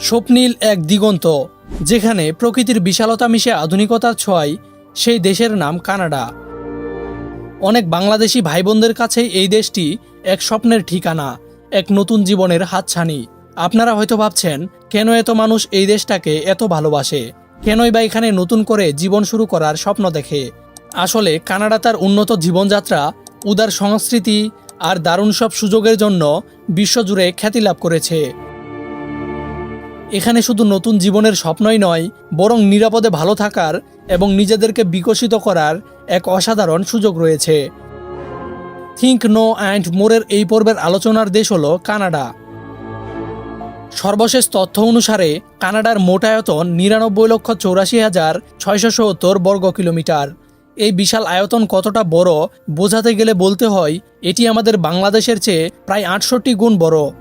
স্বপ্নীল এক দিগন্ত, যেখানে প্রকৃতির বিশালতা মিশে আধুনিকতার ছোঁয়ায়, সেই দেশের নাম কানাডা। অনেক বাংলাদেশি ভাই বোনদের কাছে এই দেশটি এক স্বপ্নের ঠিকানা, এক নতুন জীবনের হাতছানি। আপনারা হয়তো ভাবছেন, কেন এত মানুষ এই দেশটাকে এত ভালোবাসে, কেনই বা এখানে নতুন করে জীবন শুরু করার স্বপ্ন দেখে। আসলে কানাডা তার উন্নত জীবনযাত্রা, উদার সংস্কৃতি আর দারুণ সব সুযোগের জন্য বিশ্বজুড়ে খ্যাতি লাভ করেছে। এখানে শুধু নতুন জীবনের স্বপ্নই নয়, বরং নিরাপদে ভালো থাকার এবং নিজেদেরকে বিকশিত করার এক অসাধারণ সুযোগ রয়েছে। থিঙ্ক নো অ্যান্ড মোরের এই পর্বের আলোচনার দেশ হলো কানাডা। সর্বশেষ তথ্য অনুসারে কানাডার মোট আয়তন ৯৯,৮৪,৬৭০ বর্গ কিলোমিটার। এই বিশাল আয়তন কতটা বড় বোঝাতে গেলে বলতে হয়, এটি আমাদের বাংলাদেশের চেয়ে প্রায় ৬৮ গুণ বড়।